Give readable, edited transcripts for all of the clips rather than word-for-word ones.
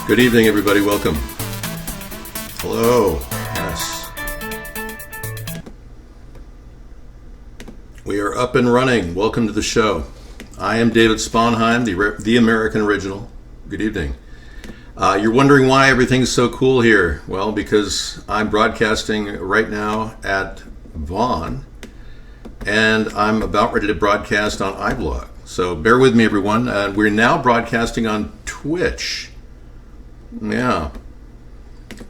Good evening, everybody. Welcome. Hello. Yes. We are up and running. Welcome to the show. I am David Sponheim, the American Original. Good evening. You're wondering why everything's so cool here. Well, because I'm broadcasting right now at Vaughn, and I'm about ready to broadcast on iBlog. So bear with me, everyone. We're now broadcasting on Twitch. Yeah.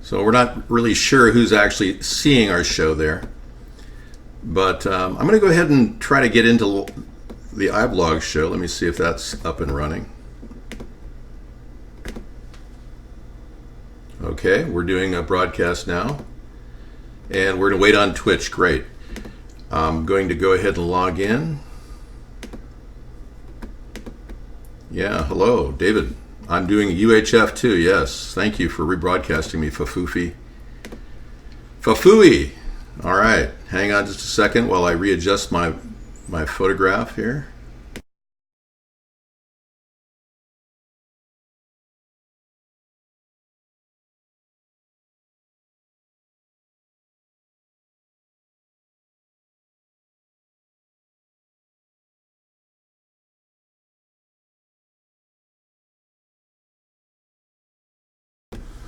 So we're not really sure who's actually seeing our show there. But I'm going to go ahead and try to get into the iBlog show. Let me see if that's up and running. Okay, we're doing a broadcast now. And we're going to wait on Twitch. Great. I'm going to go ahead and log in. Yeah, hello, David. I'm doing UHF too, yes. Thank you for rebroadcasting me, Fafufi. Fafui! All right, hang on just a second while I readjust my photograph here.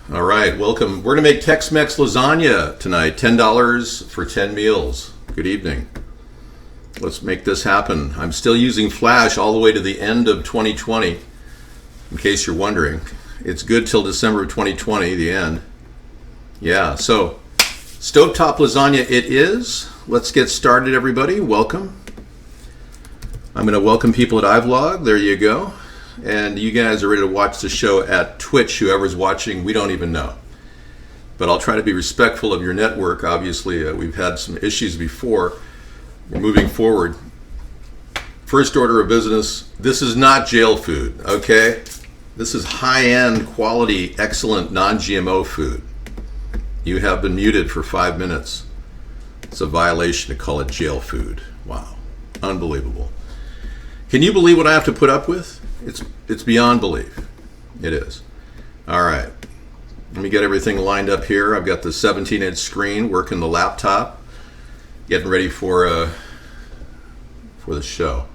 All right, welcome. We're going to make Tex Mex Lasagna tonight. $10 for 10 meals. Good evening. Let's make this happen. I'm still using Flash all the way to the end of 2020, in case you're wondering. It's good till December of 2020, the end. Yeah, so stovetop lasagna it is. Let's get started, everybody. Welcome. I'm going to welcome people at iVlog. There you go. And you guys are ready to watch the show at Twitch. Whoever's watching, we don't even know. But I'll try to be respectful of your network. Obviously, we've had some issues before. We're moving forward. First order of business, this is not jail food, okay? This is high-end, quality, excellent, non-GMO food. You have been muted for 5 minutes. It's a violation to call it jail food. Wow, unbelievable. Can you believe what I have to put up with? It's beyond belief. It is. All right. Let me get everything lined up here. I've got the 17-inch screen, working the laptop, getting ready for the show.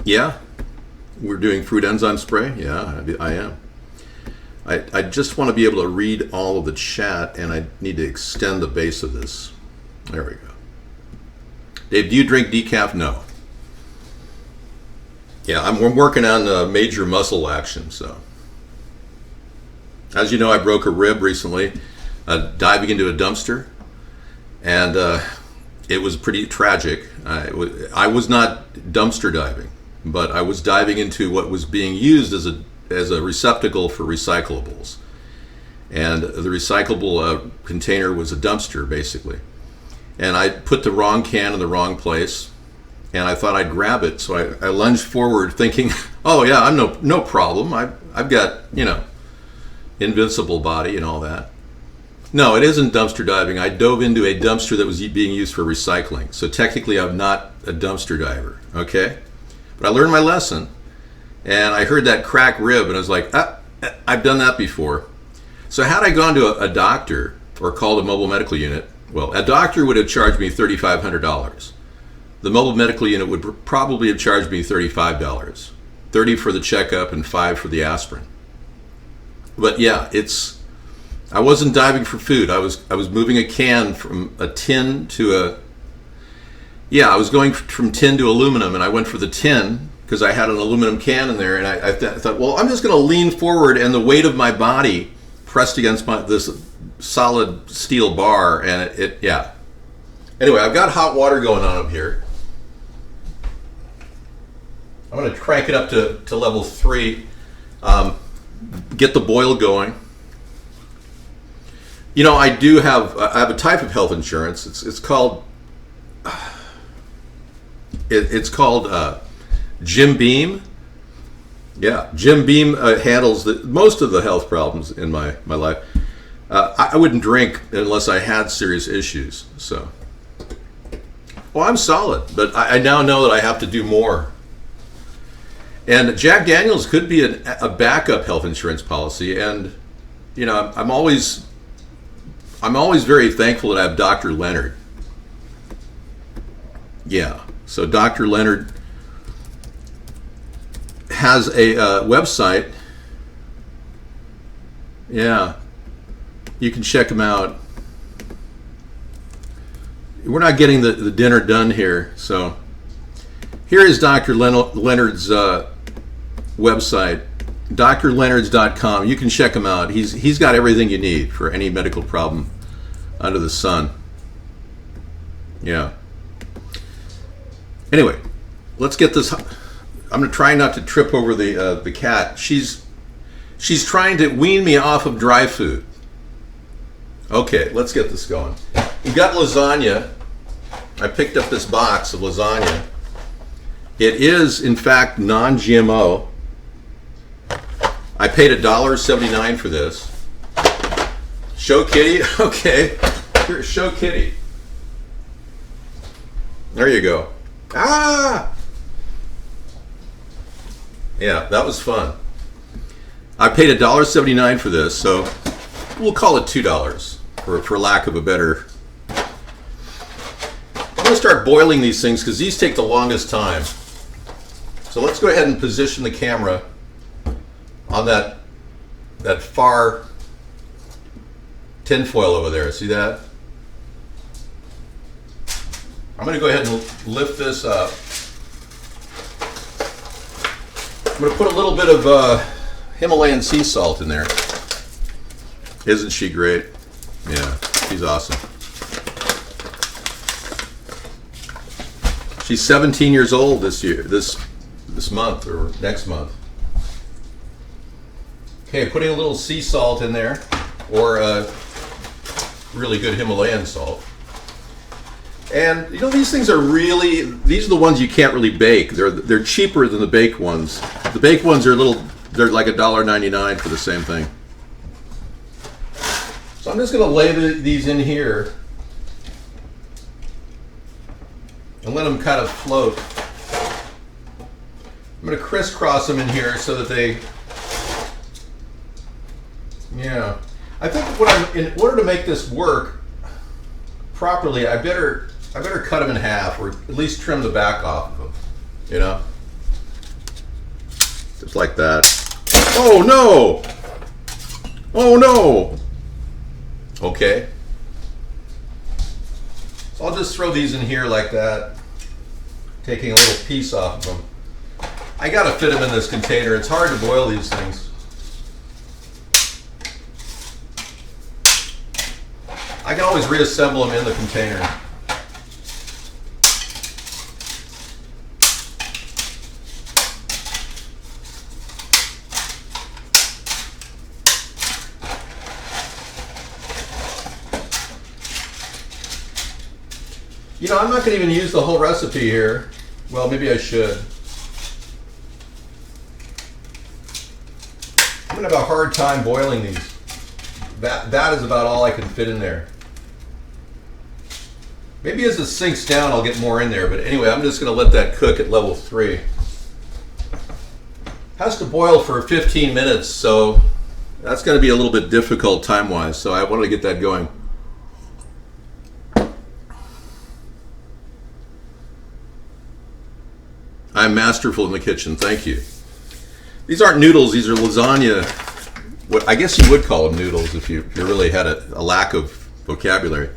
Yeah. We're doing fruit enzyme spray. Yeah, I am. I just want to be able to read all of the chat, and I need to extend the base of this. There we go. Dave, do you drink decaf? No. Yeah, I'm working on major muscle action. So, as you know, I broke a rib recently, diving into a dumpster, and it was pretty tragic. I was not dumpster diving, but I was diving into what was being used as a receptacle for recyclables, and the recyclable container was a dumpster basically, and I put the wrong can in the wrong place. And I thought I'd grab it, so I lunged forward thinking, oh yeah, I'm no problem. I've got, invincible body and all that. No, it isn't dumpster diving. I dove into a dumpster that was being used for recycling. So technically I'm not a dumpster diver, okay? But I learned my lesson, and I heard that crack rib, and I was like, I've done that before. So had I gone to a doctor or called a mobile medical unit, well, a doctor would have charged me $3,500. The mobile medical unit would probably have charged me $35. $30 for the checkup and $5 for the aspirin. But yeah, I wasn't diving for food. I was moving a can from a tin to I was going from tin to aluminum, and I went for the tin because I had an aluminum can in there, and I thought, well, I'm just going to lean forward, and the weight of my body pressed against this solid steel bar, and it. Anyway, I've got hot water going on up here. I'm going to crank it up to level 3, get the boil going. You know, I have a type of health insurance. It's called Jim Beam. Yeah, Jim Beam handles most of the health problems in my life. I wouldn't drink unless I had serious issues. So, well, I'm solid, but I now know that I have to do more. And Jack Daniels could be a backup health insurance policy. And you know, I'm always very thankful that I have Dr. Leonard. Yeah, so Dr. Leonard has a website. Yeah, you can check him out. We're not getting the dinner done here, so here is Dr. Leonard's website, drleonards.com. You can check him out. He's got everything you need for any medical problem under the sun. Yeah. Anyway, let's get this. I'm trying not to trip over the cat. She's trying to wean me off of dry food. Okay, let's get this going. We got lasagna. I picked up this box of lasagna. It is, in fact, non-GMO. I paid $1.79 for this. Show Kitty? Okay. Here, show Kitty. There you go. Ah! Yeah, that was fun. I paid $1.79 for this, so we'll call it $2 for lack of a better. I'm going to start boiling these things because these take the longest time. So let's go ahead and position the camera on that far tinfoil over there. See that? I'm going to go ahead and lift this up. I'm going to put a little bit of Himalayan sea salt in there. Isn't she great? Yeah, she's awesome. She's 17 years old this year, this month or next month. Okay, putting a little sea salt in there, or really good Himalayan salt. And you know, these things are these are the ones you can't really bake. They're cheaper than the baked ones. The baked ones are they're like $1.99 for the same thing. So I'm just going to lay these in here and let them kind of float. I'm going to crisscross them in here so that they, yeah. I think in order to make this work properly, I better cut them in half, or at least trim the back off of them, you know? Just like that. Oh no! Oh no! Okay. So I'll just throw these in here like that, taking a little piece off of them. I gotta fit them in this container. It's hard to boil these things. I can always reassemble them in the container. You know, I'm not going to even use the whole recipe here. Well, maybe I should. I'm going to have a hard time boiling these. That is about all I can fit in there. Maybe as it sinks down, I'll get more in there. But anyway, I'm just going to let that cook at level 3. Has to boil for 15 minutes, so that's going to be a little bit difficult time-wise. So I wanted to get that going. I'm masterful in the kitchen. Thank you. These aren't noodles. These are lasagna. What I guess you would call them noodles if you really had a lack of vocabulary.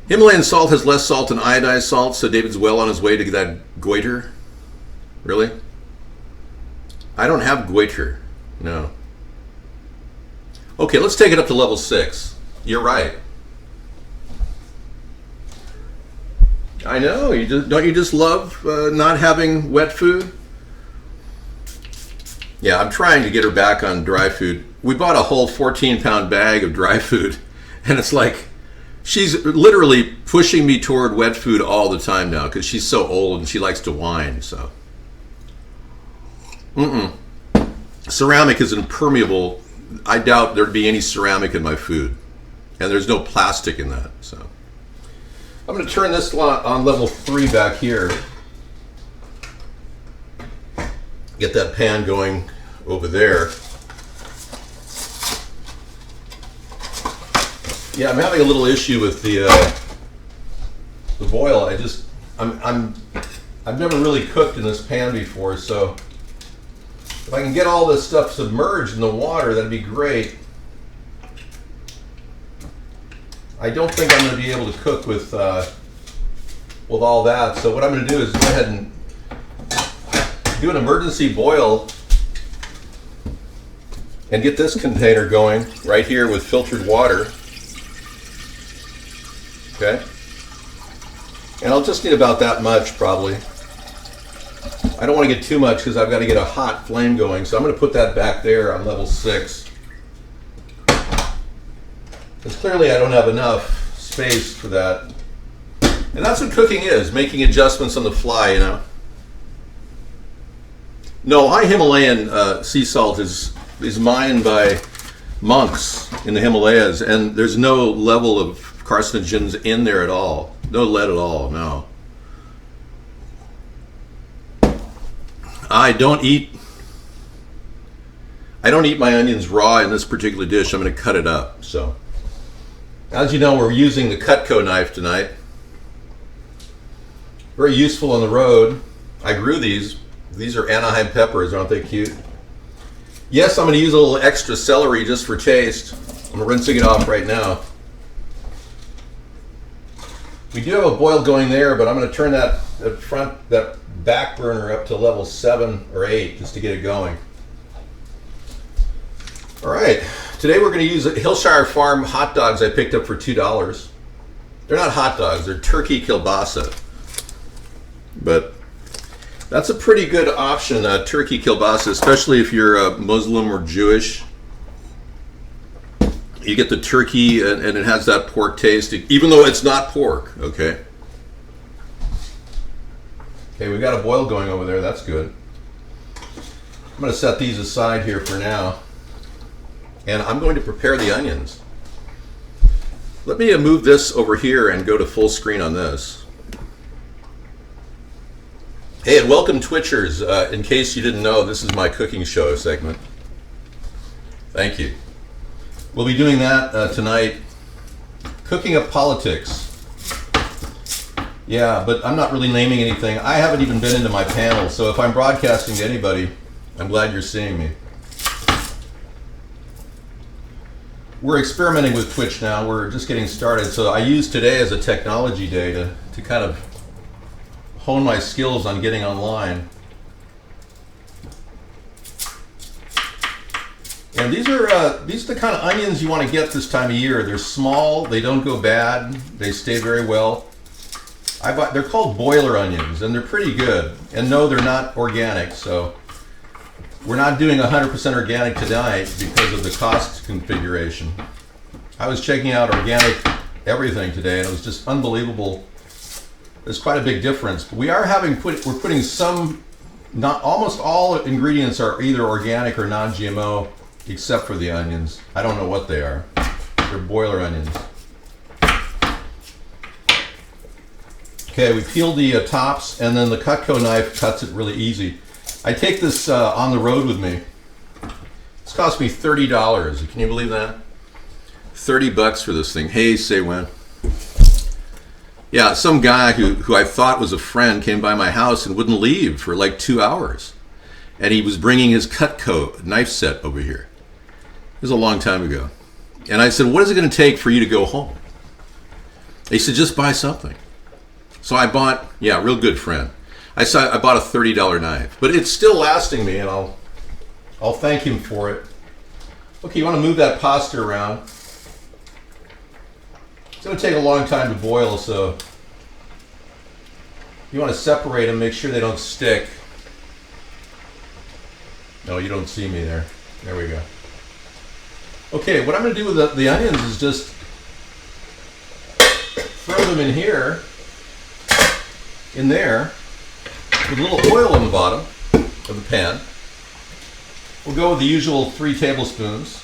Himalayan salt has less salt than iodized salt, so David's well on his way to that goiter. Really? I don't have goiter. No. Okay, let's take it up to level 6. You're right. I know. Don't you just love not having wet food? Yeah, I'm trying to get her back on dry food. We bought a whole 14-pound bag of dry food, and it's like she's literally pushing me toward wet food all the time now because she's so old and she likes to whine. So, ceramic is impermeable. I doubt there'd be any ceramic in my food, and there's no plastic in that. So, I'm going to turn this on level 3 back here. Get that pan going over there. Yeah, I'm having a little issue with the boil. I've never really cooked in this pan before, so if I can get all this stuff submerged in the water, that'd be great. I don't think I'm going to be able to cook with all that. So what I'm going to do is go ahead and do an emergency boil and get this container going right here with filtered water. Okay. And I'll just need about that much probably. I don't want to get too much because I've got to get a hot flame going. So I'm going to put that back there on level 6. Because clearly I don't have enough space for that. And that's what cooking is, making adjustments on the fly, you know. No, high Himalayan sea salt is mined by monks in the Himalayas, and there's no level of carcinogens in there at all. No lead at all, no. I don't eat my onions raw in this particular dish. I'm going to cut it up. So, as you know, we're using the Cutco knife tonight. Very useful on the road. I grew these. These are Anaheim peppers, aren't they cute? Yes, I'm going to use a little extra celery just for taste. I'm rinsing it off right now. We do have a boil going there, but I'm going to turn that back burner up to level 7 or 8 just to get it going. All right, today we're going to use Hillshire Farm hot dogs I picked up for $2. They're not hot dogs, they're turkey kielbasa. But that's a pretty good option, turkey kielbasa, especially if you're Muslim or Jewish. You get the turkey and it has that pork taste, even though it's not pork, okay? Okay, we've got a boil going over there, that's good. I'm going to set these aside here for now. And I'm going to prepare the onions. Let me move this over here and go to full screen on this. Hey, and welcome Twitchers. In case you didn't know, this is my cooking show segment. Thank you. We'll be doing that tonight. Cooking up politics. Yeah, but I'm not really naming anything. I haven't even been into my panel, so if I'm broadcasting to anybody, I'm glad you're seeing me. We're experimenting with Twitch now. We're just getting started. So I use today as a technology day to kind of hone my skills on getting online. And these are the kind of onions you want to get this time of year. They're small, they don't go bad, they stay very well. They're called boiler onions, and they're pretty good. And no, they're not organic, so we're not doing 100% organic tonight because of the cost configuration. I was checking out organic everything today, and it was just unbelievable. There's quite a big difference. But we're putting some, not almost all ingredients are either organic or non-GMO, except for the onions. I don't know what they are. They're boiler onions. Okay, we peel the tops, and then the Cutco knife cuts it really easy. I take this on the road with me. It's cost me $30. Can you believe that? $30 for this thing. Hey, say when. Yeah, some guy who I thought was a friend came by my house and wouldn't leave for like 2 hours. And he was bringing his Cutco knife set over here. It was a long time ago. And I said, what is it going to take for you to go home? He said, just buy something. So I bought, yeah, real good friend. I bought a $30 knife, but it's still lasting me, and I'll thank him for it. Okay, you want to move that pasta around. It's going to take a long time to boil, so You want to separate them, make sure they don't stick. No, you don't see me there. There we go. Okay, what I'm going to do with the onions is just throw them in here, in there, with a little oil on the bottom of the pan. We'll go with the usual 3 tablespoons.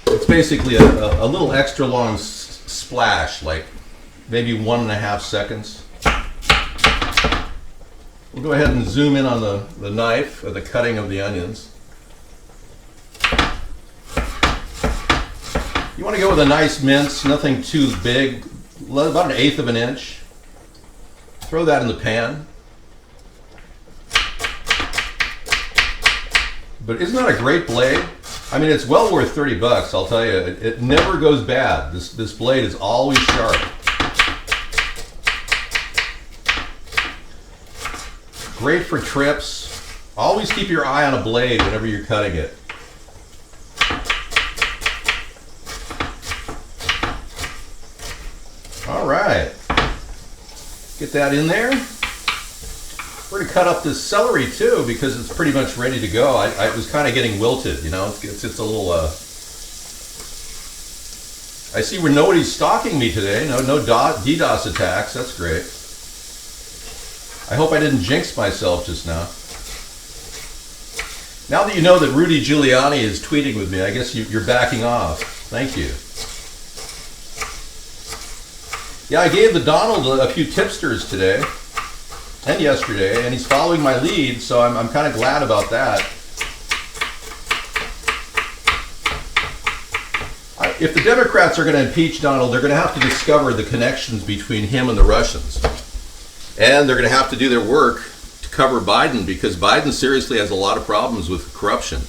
It's basically a little extra long splash, like maybe 1.5 seconds. We'll go ahead and zoom in on the knife, or the cutting of the onions. You want to go with a nice mince, nothing too big, about 1/8 of an inch. Throw that in the pan. But isn't that a great blade? I mean, it's well worth $30, I'll tell you. It never goes bad. This blade is always sharp. Great for trips. Always keep your eye on a blade whenever you're cutting it. All right. Get that in there. We're going to cut up this celery too, because it's pretty much ready to go. I was kind of getting wilted, you know. It's a little. I see where nobody's stalking me today. No DDoS attacks. That's great. I hope I didn't jinx myself just now. Now that you know that Rudy Giuliani is tweeting with me, I guess you're backing off. Thank you. Yeah, I gave the Donald a few tipsters today and yesterday, and he's following my lead, so I'm kind of glad about that. If the Democrats are going to impeach Donald, they're going to have to discover the connections between him and the Russians. And they're going to have to do their work to cover Biden, because Biden seriously has a lot of problems with corruption.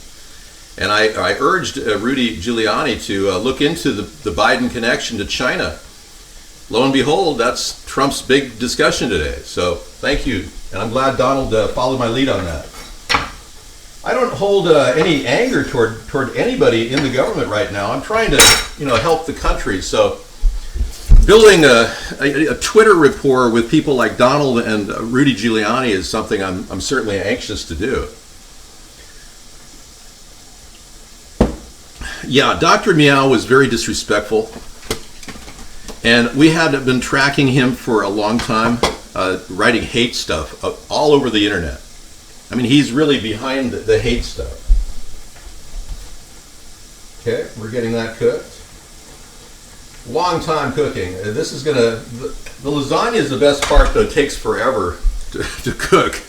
And I urged Rudy Giuliani to look into the Biden connection to China. Lo and behold, that's Trump's big discussion today. So thank you. And I'm glad Donald followed my lead on that. I don't hold any anger toward anybody in the government right now. I'm trying to, help the country. So building a Twitter rapport with people like Donald and Rudy Giuliani is something I'm certainly anxious to do. Yeah, Dr. Meow was very disrespectful. And we had been tracking him for a long time, writing hate stuff all over the internet. I mean, he's really behind the hate stuff. Okay, we're getting that cooked. Long time cooking. This is the lasagna is the best part, though. It takes forever to cook.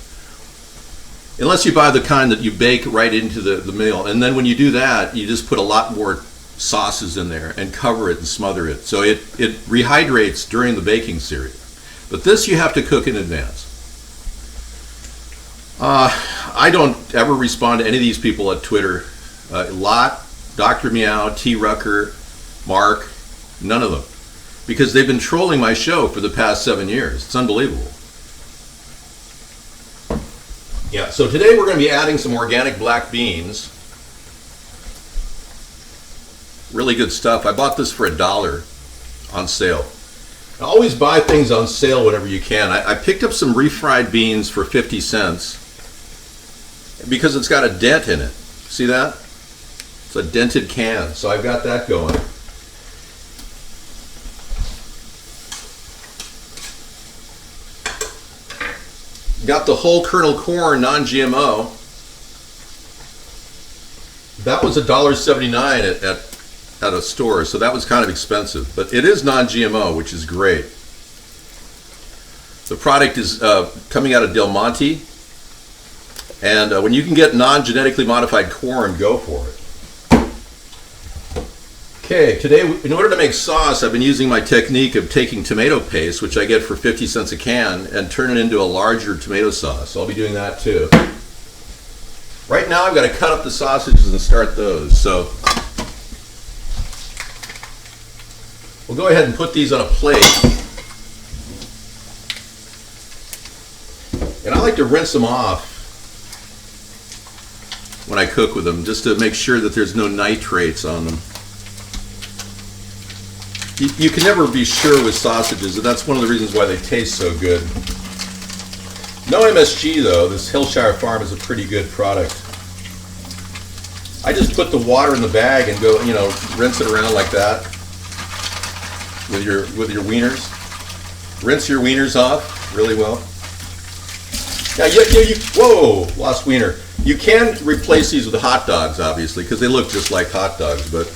Unless you buy the kind that you bake right into the meal. And then when you do that, you just put a lot more sauces in there and cover it and smother it. So it rehydrates during the baking series. But this you have to cook in advance. I don't ever respond to any of these people at Twitter. Lot, Dr. Meow, T. Rucker, Mark, none of them. Because they've been trolling my show for the past 7 years. It's unbelievable. Yeah, so today we're going to be adding some organic black beans. Really good stuff. I bought this for $1 on sale. I always buy things on sale whenever you can. I picked up some refried beans for 50 cents because it's got a dent in it. See that? It's a dented can, so I've got that going. Got the whole kernel corn, non-GMO. That was $1.79 at a store, so that was kind of expensive, but it is non-GMO, which is great. The product is coming out of Del Monte, and when you can get non-genetically modified corn, go for it. Okay, today in order to make sauce, I've been using my technique of taking tomato paste, which I get for 50 cents a can, and turn it into a larger tomato sauce. So I'll be doing that too. Right now I've got to cut up the sausages and start those. So we'll go ahead and put these on a plate. And I like to rinse them off when I cook with them, just to make sure that there's no nitrates on them. You can never be sure with sausages, and that's one of the reasons why they taste so good. No MSG though. This Hillshire Farm is a pretty good product. I just put the water in the bag and go, rinse it around like that with your wieners. Rinse your wieners off really well. Now, whoa, lost wiener. You can replace these with hot dogs, obviously, because they look just like hot dogs. But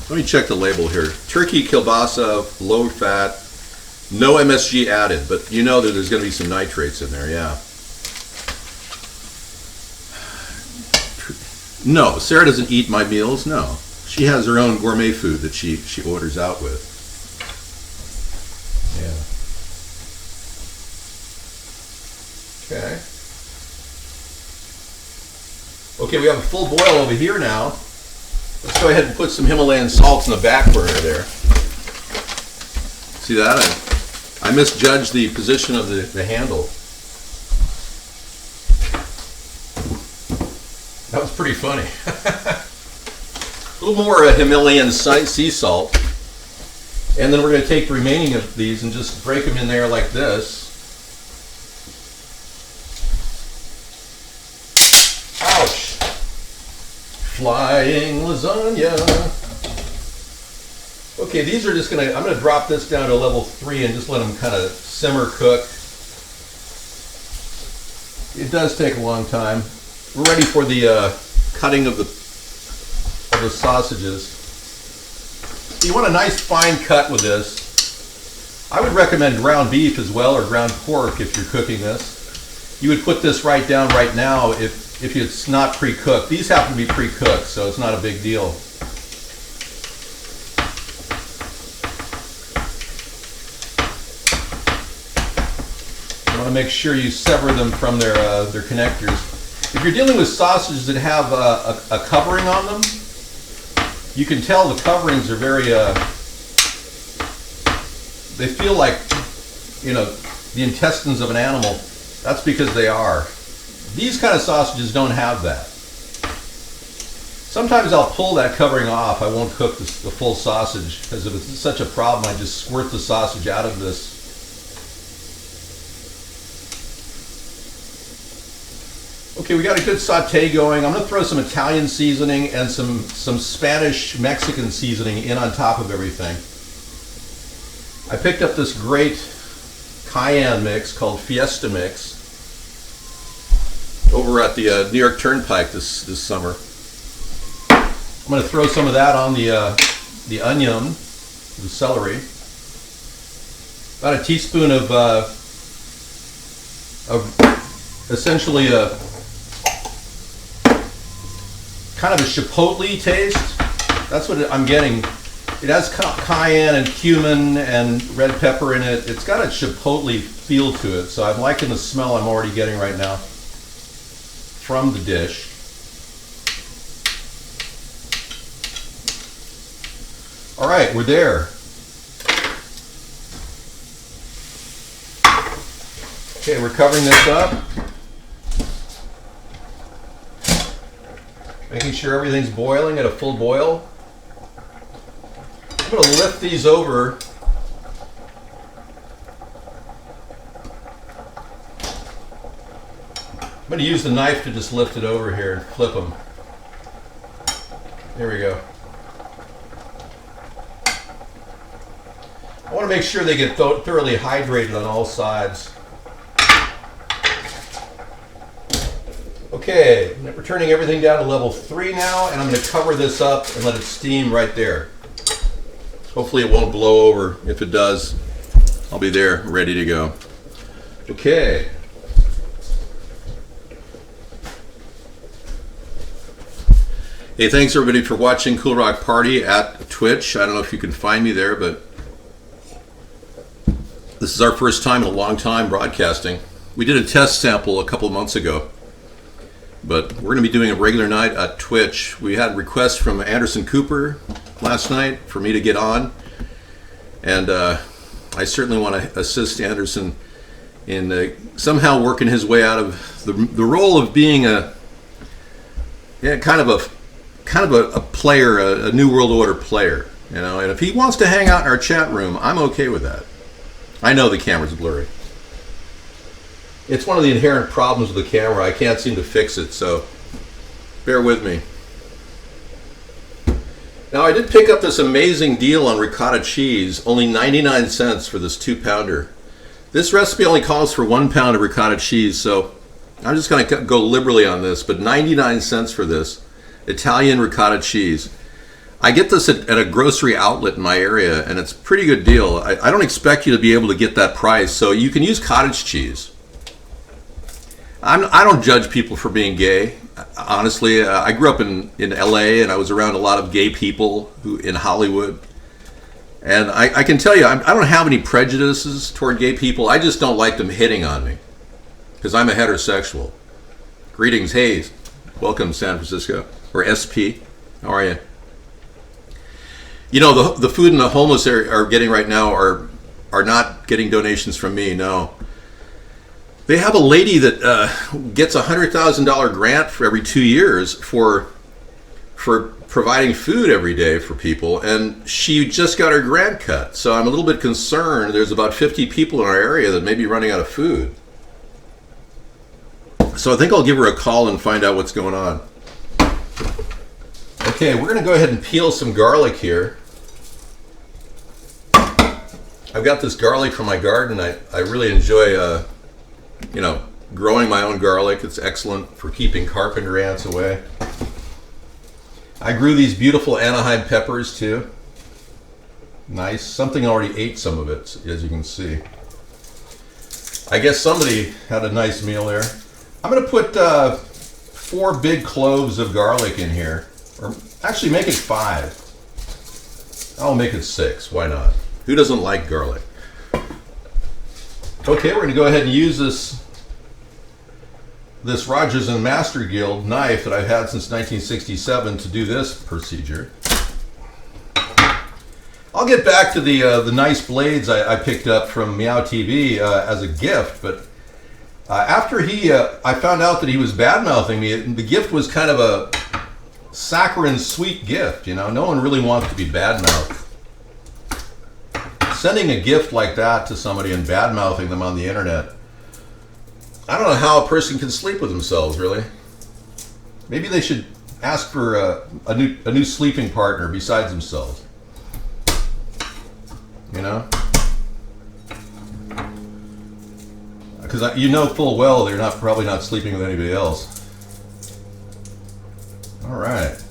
let me check the label here. Turkey kielbasa, low fat, no MSG added. But you know that there's going to be some nitrates in there, yeah. No, Sarah doesn't eat my meals. No, she has her own gourmet food that she orders out with. Yeah. Okay. Okay, we have a full boil over here now. Let's go ahead and put some Himalayan salts in the back burner there. See that? I misjudged the position of the handle. That was pretty funny. A little more Himalayan sea salt. And then we're going to take the remaining of these and just break them in there like this. Ouch! Flying lasagna. Okay, these are just I'm going to drop this down to level 3 and just let them kind of simmer cook. It does take a long time. We're ready for the cutting of the sausages. You want a nice fine cut with this. I would recommend ground beef as well, or ground pork if you're cooking this. You would put this right down right now if it's not pre-cooked. These happen to be pre-cooked, so it's not a big deal. You want to make sure you sever them from their connectors. If you're dealing with sausages that have a covering on them, you can tell the coverings are very, they feel like, the intestines of an animal. That's because they are. These kind of sausages don't have that. Sometimes I'll pull that covering off. I won't cook the full sausage, because if it's such a problem, I just squirt the sausage out of this. Okay, we got a good saute going. I'm going to throw some Italian seasoning and some Spanish Mexican seasoning in on top of everything. I picked up this great cayenne mix called Fiesta Mix over at the New York Turnpike this summer. I'm going to throw some of that on the onion, the celery. About a teaspoon of essentially a kind of a chipotle taste. That's what I'm getting. It has cayenne and cumin and red pepper in it. It's got a chipotle feel to it, so I'm liking the smell I'm already getting right now from the dish. All right, we're there. Okay, we're covering this up. Making sure everything's boiling at a full boil. I'm going to lift these over. I'm going to use the knife to just lift it over here and flip them. There we go. I want to make sure they get thoroughly hydrated on all sides. Okay, we're turning everything down to level 3 now, and I'm going to cover this up and let it steam right there. Hopefully it won't blow over. If it does, I'll be there ready to go. Okay. Hey, thanks everybody for watching Cool Rock Party at Twitch. I don't know if you can find me there, but this is our first time in a long time broadcasting. We did a test sample a couple of months ago, but we're going to be doing a regular night at Twitch. We had requests from Anderson Cooper last night for me to get on, and I certainly want to assist Anderson in somehow working his way out of the role of being a kind of a player, a New World Order player. You know, and if he wants to hang out in our chat room, I'm okay with that. I know the camera's blurry. It's one of the inherent problems with the camera. I can't seem to fix it, so bear with me. Now, I did pick up this amazing deal on ricotta cheese, only 99 cents for this 2-pounder. This recipe only calls for 1 pound of ricotta cheese, so I'm just going to go liberally on this, but 99 cents for this Italian ricotta cheese. I get this at a grocery outlet in my area, and it's a pretty good deal. I don't expect you to be able to get that price, so you can use cottage cheese. I don't judge people for being gay. Honestly, I grew up in LA, and I was around a lot of gay people in Hollywood. And I can tell you, I don't have any prejudices toward gay people. I just don't like them hitting on me because I'm a heterosexual. Greetings, hey, welcome San Francisco, or SP. How are you? You know, the food and the homeless are getting right now are not getting donations from me, no. They have a lady that gets a $100,000 grant for every 2 years for providing food every day for people, and she just got her grant cut. So I'm a little bit concerned. There's about 50 people in our area that may be running out of food. So I think I'll give her a call and find out what's going on. Okay, we're going to go ahead and peel some garlic here. I've got this garlic from my garden. I really enjoy growing my own garlic. It's excellent for keeping carpenter ants away. I grew these beautiful Anaheim peppers too. Nice. Something already ate some of it, as you can see. I guess somebody had a nice meal there. I'm going to put 4 big cloves of garlic in here. Or actually make it 5. I'll make it 6. Why not? Who doesn't like garlic? Okay, we're going to go ahead and use this Rogers and Master Guild knife that I've had since 1967 to do this procedure. I'll get back to the nice blades I picked up from Meow TV as a gift, but after I found out that he was bad-mouthing me, the gift was kind of a saccharine sweet gift, you know. No one really wants to be bad-mouthed. Sending a gift like that to somebody and bad-mouthing them on the internet, I don't know how a person can sleep with themselves, really. Maybe they should ask for a new sleeping partner besides themselves. You know? Because you know full well they're probably not sleeping with anybody else. All right.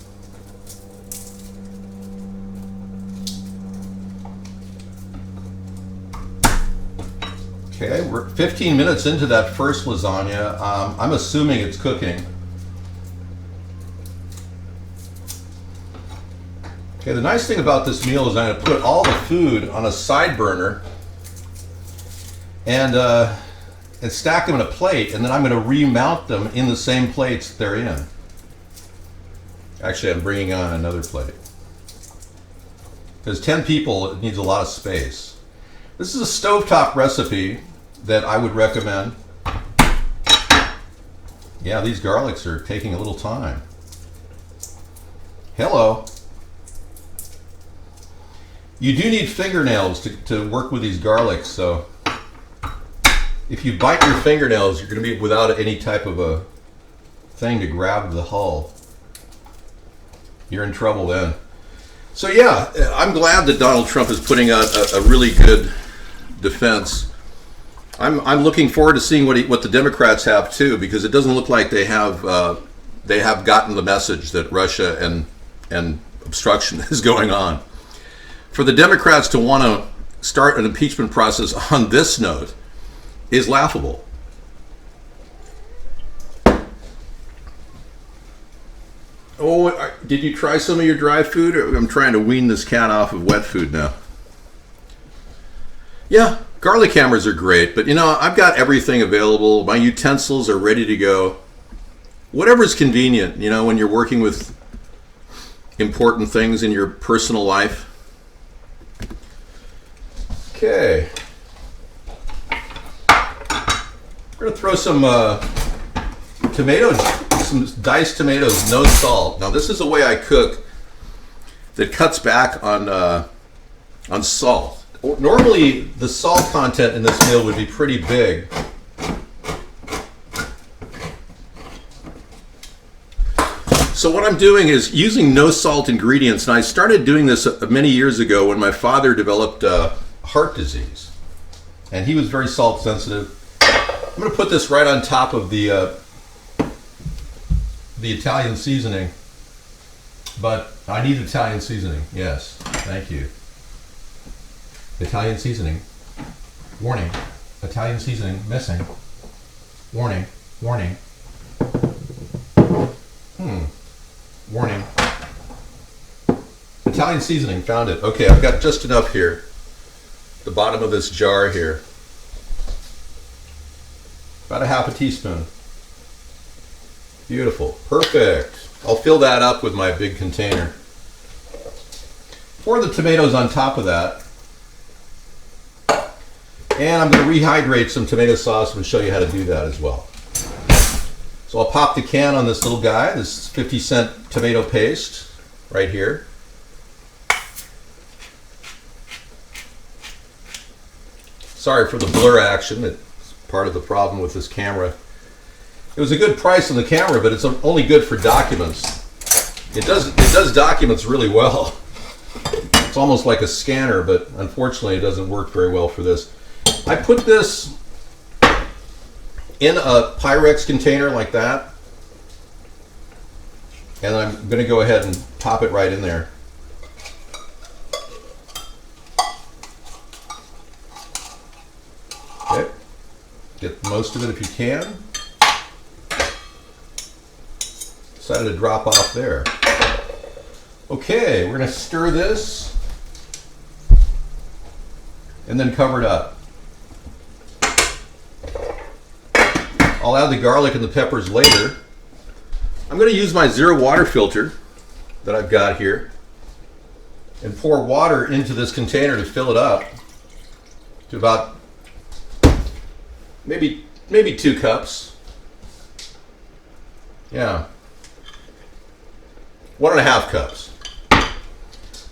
Okay, we're 15 minutes into that first lasagna. I'm assuming it's cooking. Okay, the nice thing about this meal is I'm going to put all the food on a side burner and stack them in a plate, and then I'm going to remount them in the same plates they're in. Actually, I'm bringing on another plate. Because 10 people, it needs a lot of space. This is a stovetop recipe that I would recommend. Yeah, these garlics are taking a little time. Hello. You do need fingernails to work with these garlics, so if you bite your fingernails, you're going to be without any type of a thing to grab the hull. You're in trouble then. So yeah, I'm glad that Donald Trump is putting out a really good defense. I'm looking forward to seeing what the Democrats have too, because it doesn't look like they have gotten the message that Russia and obstruction is going on. For the Democrats to want to start an impeachment process on this note is laughable. Oh, did you try some of your dry food? I'm trying to wean this cat off of wet food now. Yeah, garlic hammers are great, but you know, I've got everything available. My utensils are ready to go. Whatever's convenient, you know, when you're working with important things in your personal life. Okay. We're going to throw some tomatoes, some diced tomatoes, no salt. Now, this is the way I cook that cuts back on salt. Normally, the salt content in this meal would be pretty big. So what I'm doing is using no salt ingredients, and I started doing this many years ago when my father developed heart disease, and he was very salt sensitive. I'm going to put this right on top of the Italian seasoning, but I need Italian seasoning. Yes, thank you. Italian seasoning. Warning. Italian seasoning missing. Warning. Warning. Warning. Italian seasoning, found it. Okay, I've got just enough here. The bottom of this jar here. About a half a teaspoon. Beautiful. Perfect. I'll fill that up with my big container. Pour the tomatoes on top of that. And I'm going to rehydrate some tomato sauce and show you how to do that as well. So I'll pop the can on this little guy, this 50-cent tomato paste right here. Sorry for the blur action. It's part of the problem with this camera. It was a good price on the camera, but it's only good for documents. It does documents really well. It's almost like a scanner, but unfortunately it doesn't work very well for this. I put this in a Pyrex container like that, and I'm going to go ahead and pop it right in there. Okay, get most of it if you can. Decided to drop off there. Okay, we're going to stir this and then cover it up. I'll add the garlic and the peppers later. I'm going to use my zero water filter that I've got here and pour water into this container to fill it up to about maybe 2 cups. Yeah. 1.5 cups.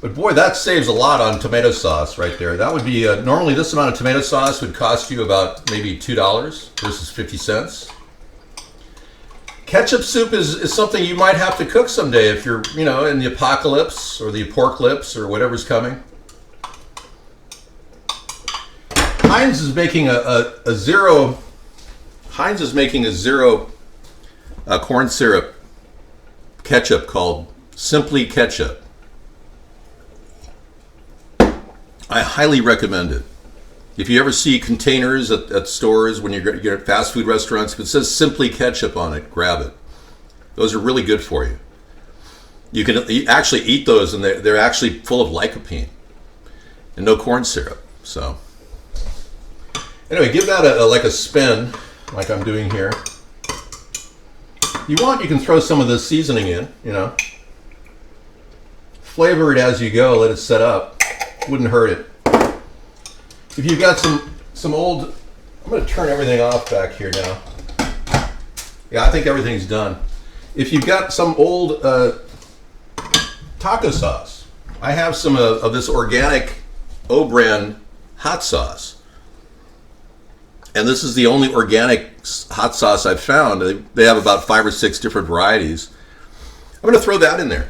But boy, that saves a lot on tomato sauce right there. That would be, normally this amount of tomato sauce would cost you about maybe $2 versus 50 cents. Ketchup soup is something you might have to cook someday if you're, in the apocalypse or the apocalypse or whatever's coming. Heinz is making a zero corn syrup ketchup called Simply Ketchup. I highly recommend it. If you ever see containers at stores when you're at fast food restaurants, if it says Simply Ketchup on it, grab it. Those are really good for you. You can actually eat those, and they're actually full of lycopene and no corn syrup. So anyway, give that a spin, like I'm doing here. You can throw some of this seasoning in, Flavor it as you go, let it set up. Wouldn't hurt it. If you've got some old, I'm going to turn everything off back here now. Yeah, I think everything's done. If you've got some old taco sauce, I have some of this organic O-brand hot sauce. And this is the only organic hot sauce I've found. They have about 5 or 6 different varieties. I'm going to throw that in there,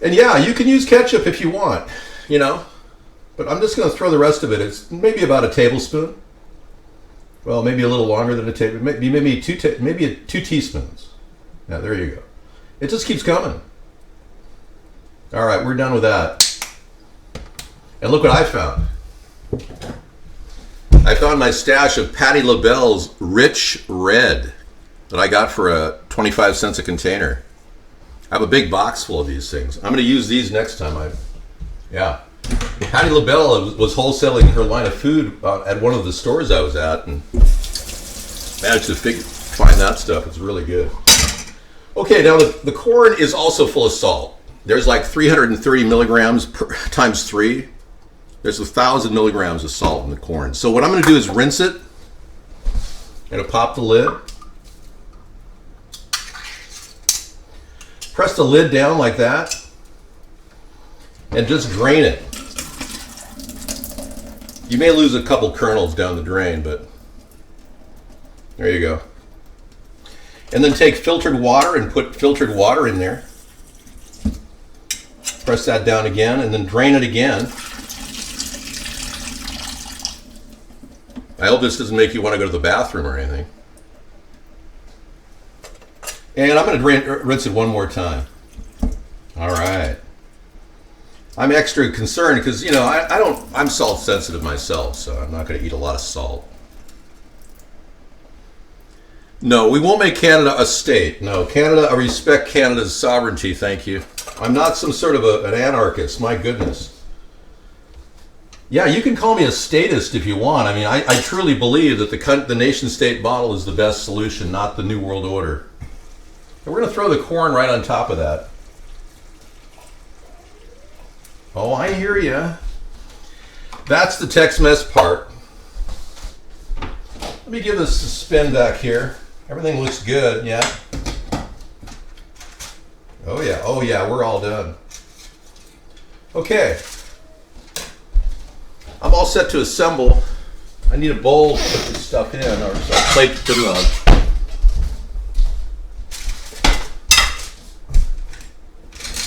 And yeah, you can use ketchup if you want, but I'm just going to throw the rest of it. It's maybe about a tablespoon. Well, maybe a little longer than a tablespoon. Maybe 2 teaspoons. Yeah, there you go. It just keeps coming. All right, we're done with that. And look what I found. I found my stash of Patti LaBelle's Rich Red that I got for 25 cents a container. I have a big box full of these things. I'm going to use these next time. Patti LaBelle was wholesaling her line of food at one of the stores I was at, and managed to find that stuff. It's really good. Okay, now the corn is also full of salt. There's like 330 milligrams times 3. There's 1,000 milligrams of salt in the corn. So what I'm going to do is rinse it. I'm going to pop the lid. Press the lid down like that and just drain it. You may lose a couple kernels down the drain, but there you go. And then take filtered water and put filtered water in there. Press that down again and then drain it again. I hope this doesn't make you want to go to the bathroom or anything. And I'm going to rinse it one more time. All right. I'm extra concerned because, you know, I'm salt sensitive myself, so I'm not going to eat a lot of salt. No, we won't make Canada a state. No, Canada, I respect Canada's sovereignty, thank you. I'm not some sort of an anarchist, my goodness. Yeah, you can call me a statist if you want. I mean, I truly believe that the nation-state model is the best solution, not the New World Order. And we're going to throw the corn right on top of that. Oh, I hear ya. That's the Tex Mex part. Let me give this a spin back here. Everything looks good, yeah. Oh yeah, we're all done. Okay. I'm all set to assemble. I need a bowl to put this stuff in, or a plate to put it on.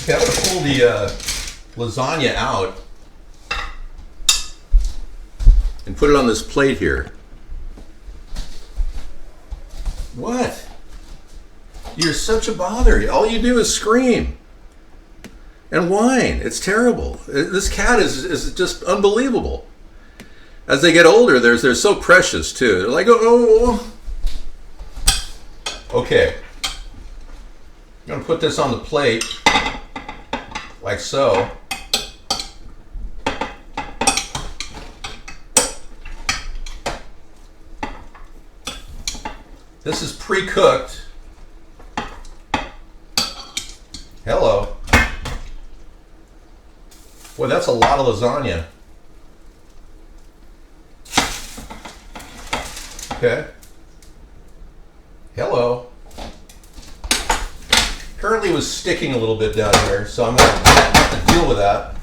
Okay, I'm going to pull the lasagna out and put it on this plate here. What? You're such a bother. All you do is scream and whine. It's terrible. This cat is just unbelievable. As they get older, they're so precious too. They're like, oh. Okay. I'm going to put this on the plate like so. This is pre-cooked. Hello. Boy, that's a lot of lasagna. Okay. Hello. Currently was sticking a little bit down here, so I'm going to have to deal with that.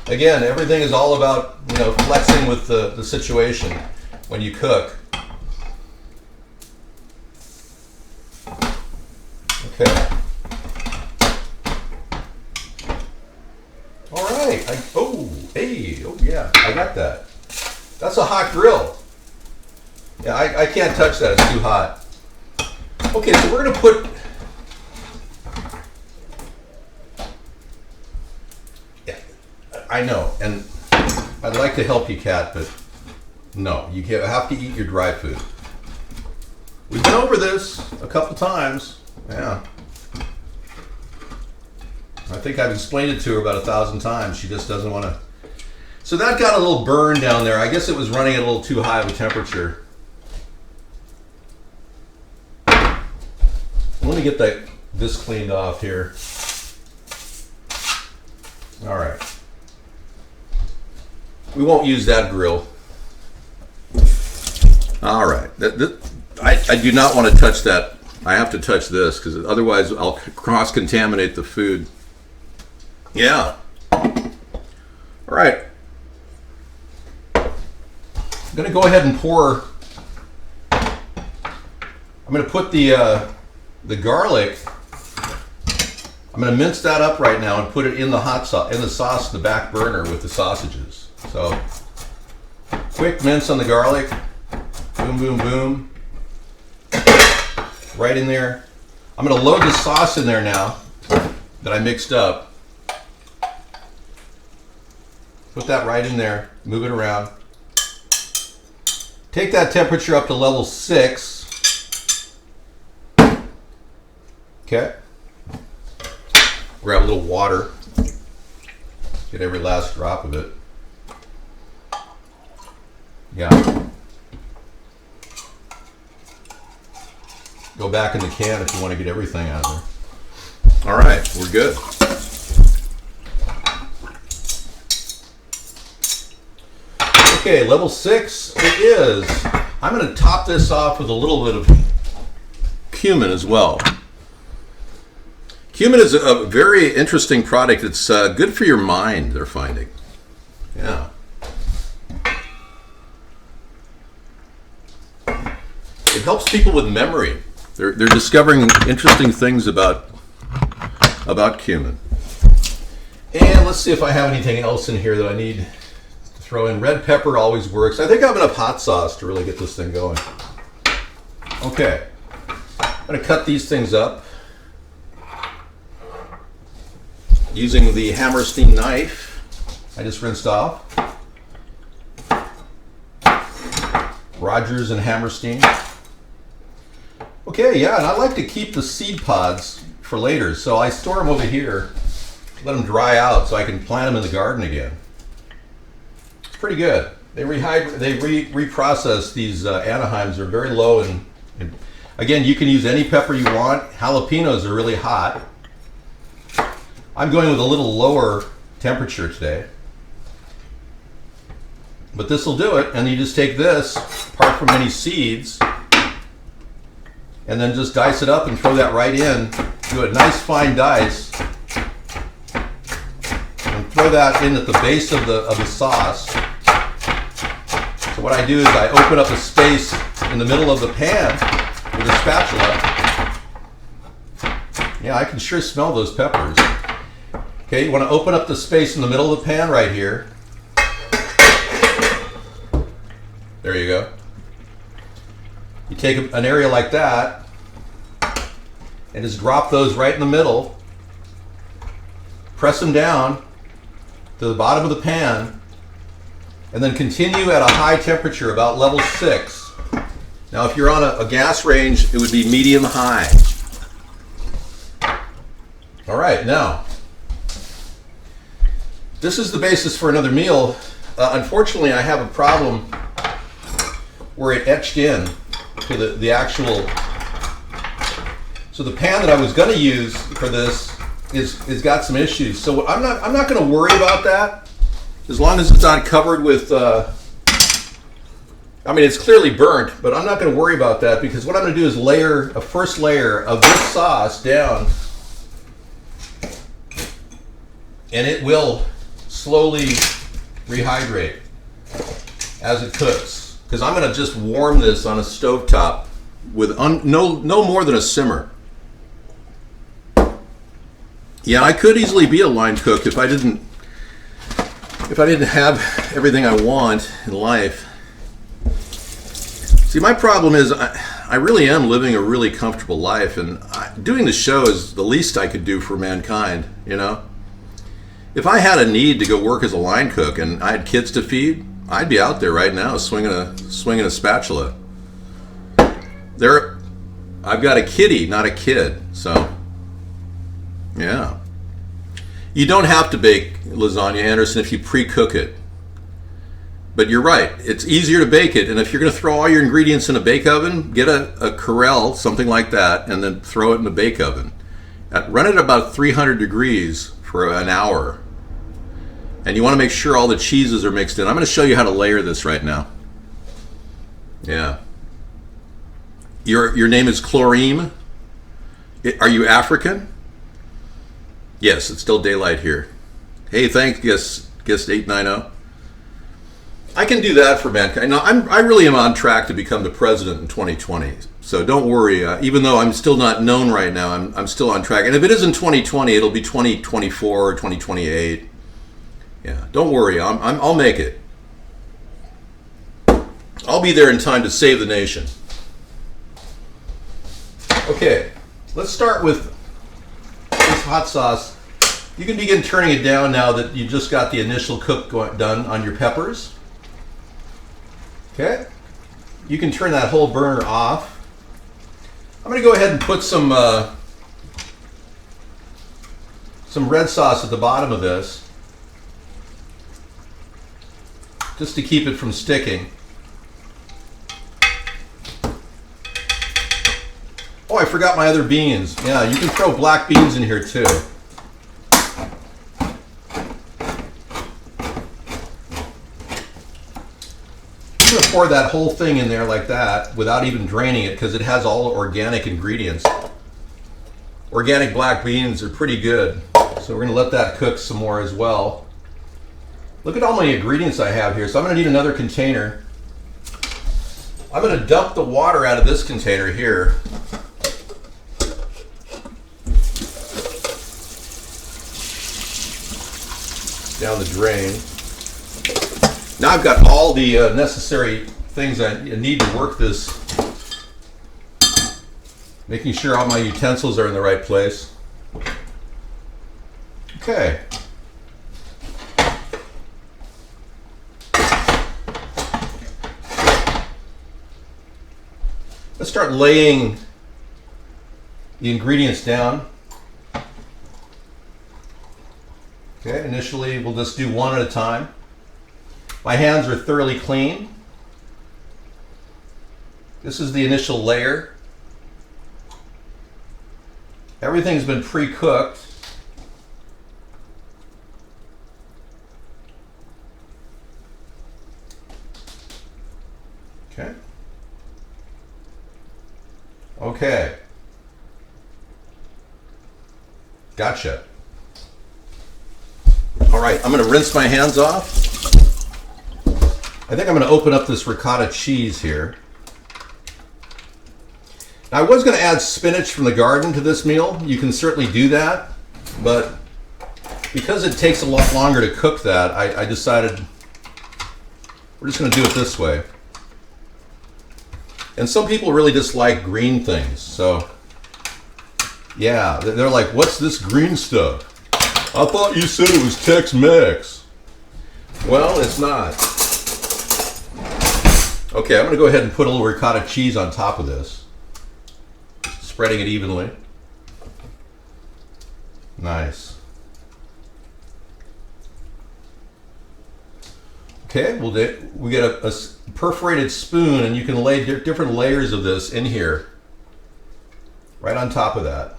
Again, everything is all about, you know, flexing with the situation when you cook. Okay. All right. Oh yeah, I got that. That's a hot grill. Yeah, I can't touch that. It's too hot. Okay, so we're going to put... Yeah, I know, and I'd like to help you, Kat, but no, you have to eat your dry food. We've been over this a couple times. Yeah. I think I've explained it to her about 1,000 times. She just doesn't want to. So that got a little burn down there. I guess it was running at a little too high of a temperature. Let me get this cleaned off here. All right. We won't use that grill. All right. I do not want to touch that. I have to touch this because otherwise I'll cross-contaminate the food. Yeah. All right. I'm going to go ahead and pour. I'm going to put the garlic. I'm going to mince that up right now and put it in the hot sauce, in the sauce, the back burner with the sausages. So, quick mince on the garlic. Boom, boom, boom. Right in there. I'm going to load the sauce in there now that I mixed up. Put that right in there. Move it around. Take that temperature up to level 6. Okay. Grab a little water. Get every last drop of it. Yeah. Go back in the can if you want to get everything out of there. All right, we're good. Okay, level 6 it is. I'm going to top this off with a little bit of cumin as well. Cumin is a very interesting product. It's good for your mind, they're finding. Yeah. It helps people with memory. They're discovering interesting things about cumin. And let's see if I have anything else in here that I need to throw in. Red pepper always works. I think I have enough hot sauce to really get this thing going. Okay. I'm going to cut these things up using the Hammerstein knife I just rinsed off. Rogers and Hammerstein. Okay, yeah, and I like to keep the seed pods for later, so I store them over here, let them dry out so I can plant them in the garden again. It's pretty good. They reprocess these Anaheims. They're very low, and again, you can use any pepper you want. Jalapenos are really hot. I'm going with a little lower temperature today. But this will do it, and you just take this, apart from any seeds, and then just dice it up and throw that right in. Do a nice fine dice, and throw that in at the base of the sauce. So what I do is I open up a space in the middle of the pan with a spatula. Yeah, I can sure smell those peppers. Okay, you want to open up the space in the middle of the pan right here. There you go. You take an area like that and just drop those right in the middle. Press them down to the bottom of the pan, and then continue at a high temperature, about level 6. Now, if you're on a gas range, it would be medium high. All right, now, this is the basis for another meal. Unfortunately, I have a problem where it etched in to the actual. So the pan that I was going to use for this is got some issues. So I'm not going to worry about that, as long as it's not covered with. I mean, it's clearly burnt, but I'm not going to worry about that, because what I'm going to do is layer a first layer of this sauce down, and it will slowly rehydrate as it cooks. Because I'm going to just warm this on a stovetop with no more than a simmer. Yeah, I could easily be a line cook if I didn't have everything I want in life. See, my problem is I really am living a really comfortable life, and doing the show is the least I could do for mankind, you know? If I had a need to go work as a line cook and I had kids to feed, I'd be out there right now swinging a spatula. I've got a kitty, not a kid, so yeah. You don't have to bake lasagna, Anderson, if you pre-cook it. But you're right, it's easier to bake it, and if you're going to throw all your ingredients in a bake oven, get a Corel, something like that, and then throw it in the bake oven. Run it at about 300 degrees for an hour. And you want to make sure all the cheeses are mixed in. I'm going to show you how to layer this right now. Yeah. Your name is Chlorine. Are you African? Yes, it's still daylight here. Hey, thanks, guest 890. I can do that for mankind. Now, I really am on track to become the president in 2020. So don't worry. Even though I'm still not known right now, I'm still on track. And if it isn't 2020, it'll be 2024 or 2028. Yeah, don't worry. I'll make it. I'll be there in time to save the nation. Okay, let's start with this hot sauce. You can begin turning it down now that you just got the initial cook done on your peppers. Okay, you can turn that whole burner off. I'm going to go ahead and put some red sauce at the bottom of this, just to keep it from sticking. Oh, I forgot my other beans. Yeah, you can throw black beans in here too. I'm going to pour that whole thing in there like that without even draining it, because it has all organic ingredients. organic black beans are pretty good. So we're going to let that cook some more as well. Look at all my ingredients I have here. So I'm going to need another container. I'm going to dump the water out of this container here. Down the drain. Now I've got all the necessary things I need to work this. Making sure all my utensils are in the right place. Okay. Let's start laying the ingredients down. Okay, initially we'll just do one at a time. My hands are thoroughly clean. This is the initial layer. Everything's been pre-cooked. Okay. Okay. Gotcha. All right, I'm going to rinse my hands off. I think I'm going to open up this ricotta cheese here. Now, I was going to add spinach from the garden to this meal. You can certainly do that, but because it takes a lot longer to cook that, I decided we're just going to do it this way. And some people really dislike green things, so yeah, they're like, what's this green stuff? I thought you said it was Tex Mex. Well, it's not. Okay, I'm going to go ahead and put a little ricotta cheese on top of this. Spreading it evenly. Nice. Okay, we get a perforated spoon, and you can lay different layers of this in here, right on top of that.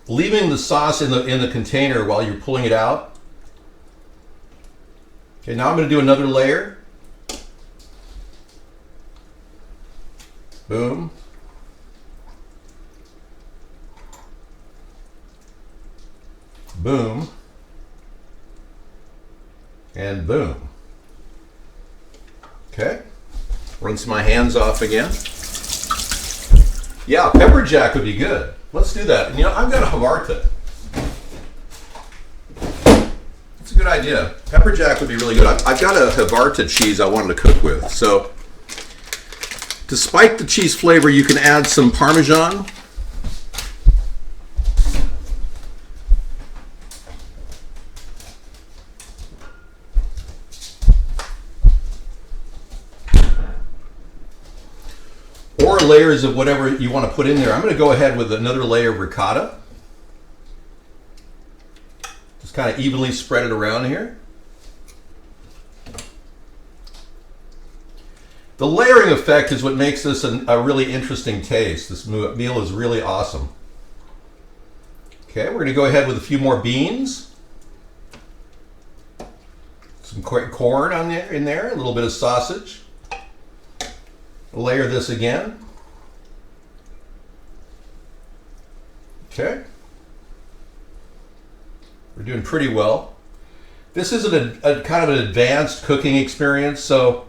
Leaving the sauce in the container while you're pulling it out. Okay, now I'm going to do another layer. Boom. Boom. And boom. Okay. Rinse my hands off again. Yeah, pepper jack would be good. Let's do that. And, you know, I've got a Ricotta. It's a good idea. Pepper jack would be really good. I've got a Ricotta cheese I wanted to cook with. So, to spike the cheese flavor, you can add some Parmesan. Or layers of whatever you want to put in there. I'm going to go ahead with another layer of ricotta. Just kind of evenly spread it around here. The layering effect is what makes this a really interesting taste. This meal is really awesome. Okay, we're going to go ahead with a few more beans. Some corn in there, a little bit of sausage. Layer this again. Okay. We're doing pretty well. This is a kind of an advanced cooking experience, so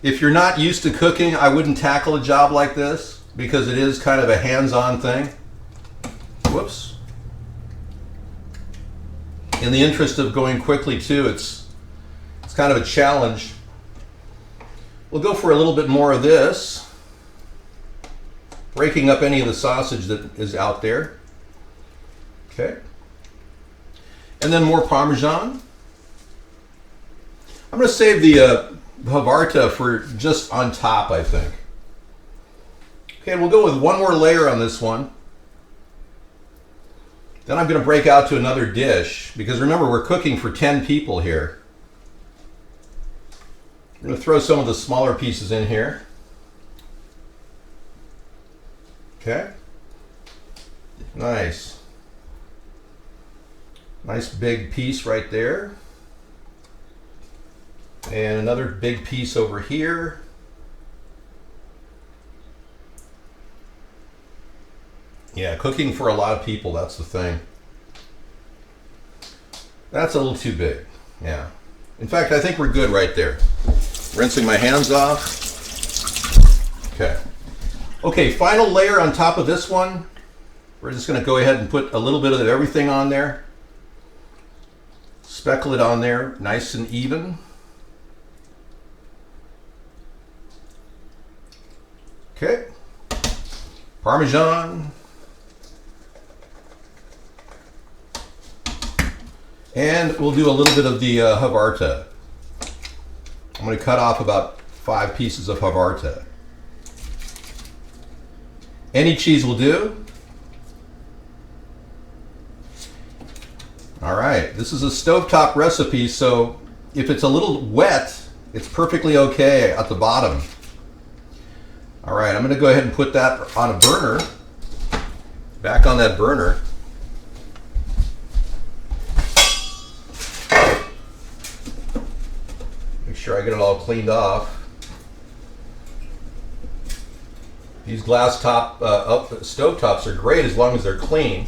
if you're not used to cooking, I wouldn't tackle a job like this because it is kind of a hands-on thing. Whoops. In the interest of going quickly too, it's kind of a challenge. We'll go for a little bit more of this, breaking up any of the sausage that is out there. Okay. And then more Parmesan. I'm going to save the Ricotta for just on top, I think. Okay, we'll go with one more layer on this one. Then I'm going to break out to another dish, because remember, we're cooking for 10 people here. I'm going to throw some of the smaller pieces in here. Okay. Nice. Nice big piece right there. And another big piece over here. Yeah, cooking for a lot of people, that's the thing. That's a little too big. Yeah. In fact, I think we're good right there. Rinsing my hands off. Okay. Okay, final layer on top of this one. We're just going to go ahead and put a little bit of everything on there. Speckle it on there, nice and even. Okay. Parmesan. And we'll do a little bit of the Havarta. I'm going to cut off about 5 pieces of Havarta. Any cheese will do. All right, this is a stovetop recipe, so if it's a little wet, it's perfectly okay at the bottom. All right, I'm going to go ahead and put that on a burner, back on that burner. Make sure I get it all cleaned off. These glass top stovetops are great as long as they're clean.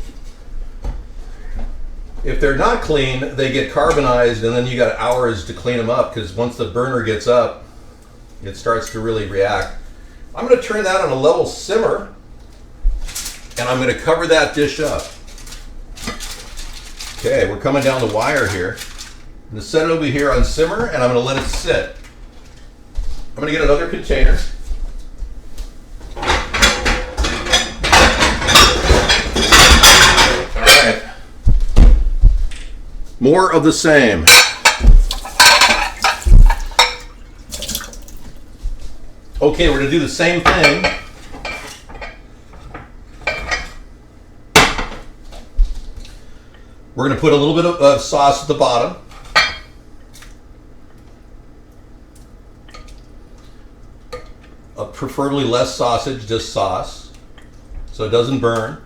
If they're not clean, they get carbonized, and then you got hours to clean them up, because once the burner gets up, it starts to really react. I'm going to turn that on a level simmer, and I'm going to cover that dish up. Okay, we're coming down the wire here. I'm going to set it over here on simmer, and I'm going to let it sit. I'm going to get another container. More of the same. Okay, we're going to do the same thing. We're going to put a little bit of sauce at the bottom. Preferably less sausage, just sauce, so it doesn't burn.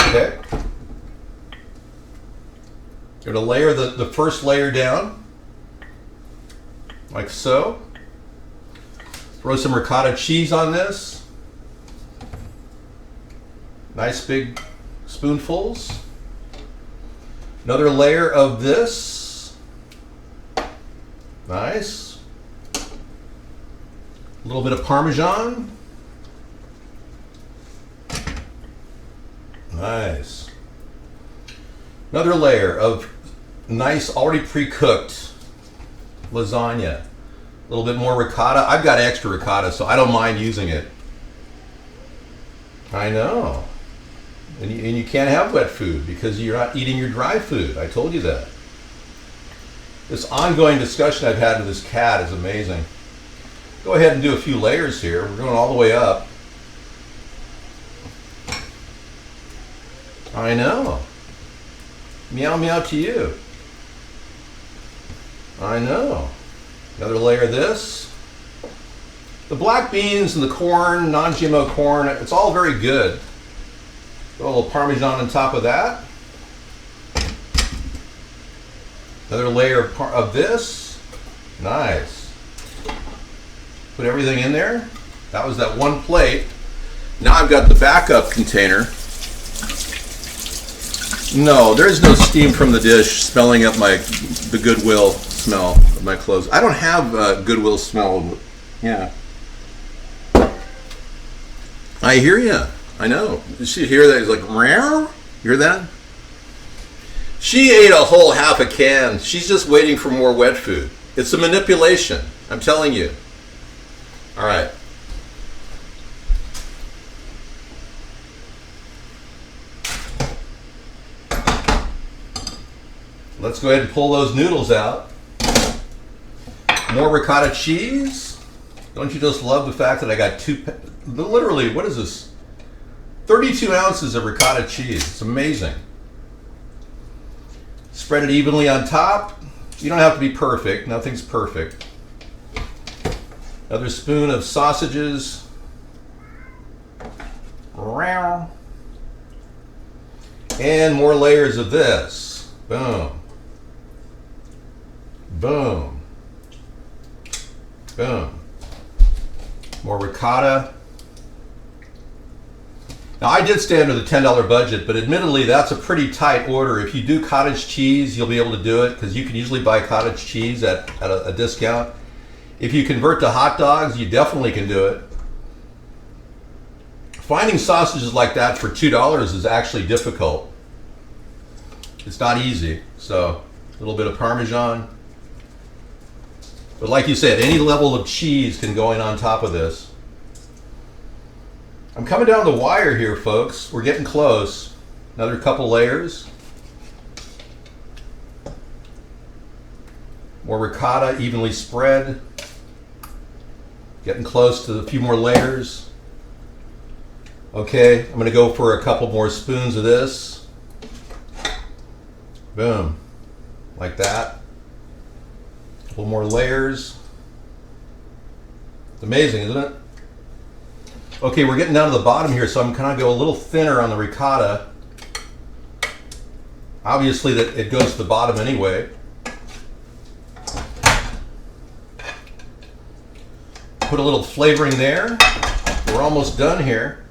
Okay. Going to layer the first layer down, like so. Throw some ricotta cheese on this. Nice big spoonfuls. Another layer of this. Nice. A little bit of Parmesan. Nice. Another layer of nice, already pre-cooked lasagna. A little bit more ricotta. I've got extra ricotta, so I don't mind using it. I know. And you can't have wet food because you're not eating your dry food. I told you that. This ongoing discussion I've had with this cat is amazing. Go ahead and do a few layers here. We're going all the way up. I know. Meow meow to you. I know. Another layer of this. The black beans and the corn, non-GMO corn, it's all very good. Throw a little Parmesan on top of that. Another layer of this. Nice. Put everything in there. That was that one plate. Now I've got the backup container. No, there is no steam from the dish smelling up the Goodwill smell of my clothes. I don't have Goodwill smell. Yeah. I hear you. I know. Did she hear that? He's like, meow? You hear that? She ate a whole half a can. She's just waiting for more wet food. It's a manipulation. I'm telling you. All right. Let's go ahead and pull those noodles out. More ricotta cheese. Don't you just love the fact that I got literally, what is this? 32 ounces of ricotta cheese. It's amazing. Spread it evenly on top. You don't have to be perfect. Nothing's perfect. Another spoon of sausages. And more layers of this. Boom. Boom. Boom. More ricotta. Now, I did stay under the $10 budget, but admittedly, that's a pretty tight order. If you do cottage cheese, you'll be able to do it because you can usually buy cottage cheese at a discount. If you convert to hot dogs, you definitely can do it. Finding sausages like that for $2 is actually difficult. It's not easy. So, a little bit of Parmesan. But like you said, any level of cheese can go in on top of this. I'm coming down the wire here, folks. We're getting close. Another couple layers. More ricotta evenly spread. Getting close to a few more layers. Okay, I'm going to go for a couple more spoons of this. Boom. Like that. A couple more layers. It's amazing, isn't it? Okay, we're getting down to the bottom here, so I'm kind of go a little thinner on the ricotta. Obviously, that it goes to the bottom anyway. Put a little flavoring there. We're almost done here.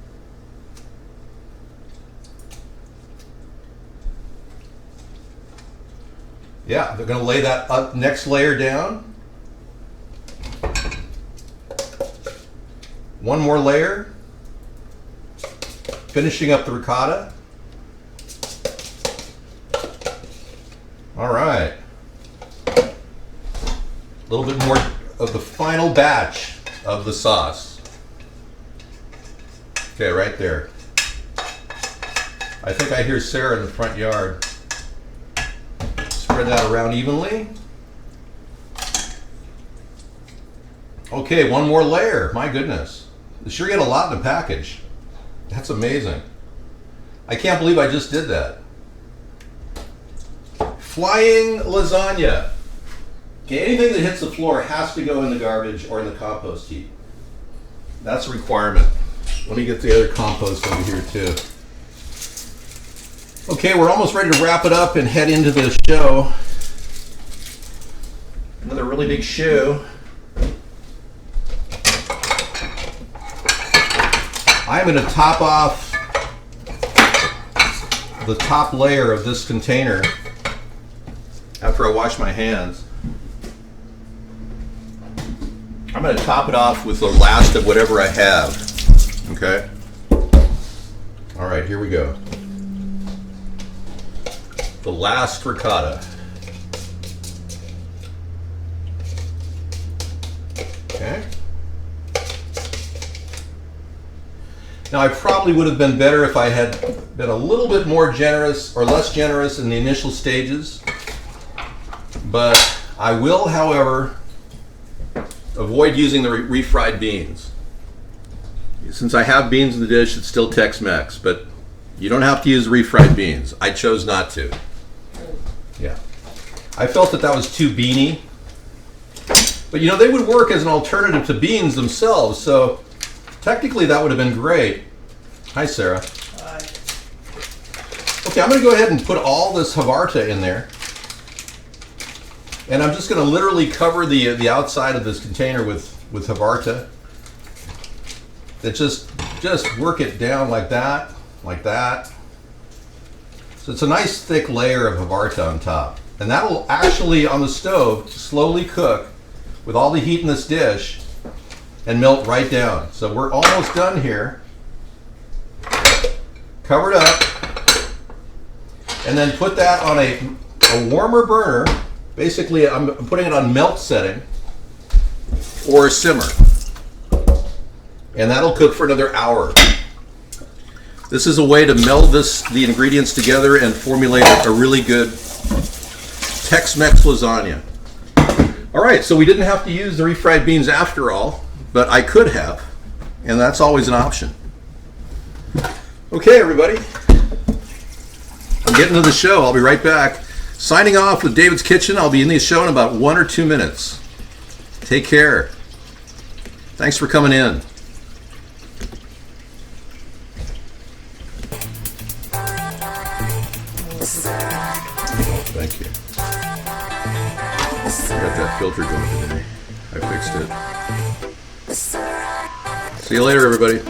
Yeah, they're going to lay that next layer down. One more layer, finishing up the ricotta. All right. A little bit more of the final batch of the sauce. Okay, right there. I think I hear Sarah in the front yard. Spread that around evenly. Okay, one more layer. My goodness. You sure get a lot in a package. That's amazing. I can't believe I just did that. Flying lasagna. Okay, anything that hits the floor has to go in the garbage or in the compost heap. That's a requirement. Let me get the other compost over here too. Okay, we're almost ready to wrap it up and head into the show. Another really big show. I'm going to top off the top layer of this container after I wash my hands. I'm going to top it off with the last of whatever I have. Okay? All right, here we go. The last ricotta. Okay. Now, I probably would have been better if I had been a little bit more generous or less generous in the initial stages. But I will, however, avoid using the refried beans. Since I have beans in the dish, it's still Tex Mex, but you don't have to use refried beans. I chose not to. Yeah. I felt that that was too beany. But you know, they would work as an alternative to beans themselves, so technically that would have been great. Hi, Sarah. Hi. Okay, I'm going to go ahead and put all this Havarta in there. And I'm just going to literally cover the outside of this container with Havarta. That just work it down like that, like that. So it's a nice thick layer of Havarta on top. And that'll actually, on the stove, slowly cook with all the heat in this dish and melt right down. So we're almost done here. Cover it up. And then put that on a warmer burner. Basically, I'm putting it on melt setting or simmer. And that'll cook for another hour. This is a way to meld the ingredients together and formulate a really good Tex Mex lasagna. All right, so we didn't have to use the refried beans after all, but I could have, and that's always an option. Okay, everybody. I'm getting to the show. I'll be right back. Signing off with David's Kitchen. I'll be in the show in about 1 or 2 minutes. Take care. Thanks for coming in. Thank you. I got that filter going today. I fixed it. See you later, everybody.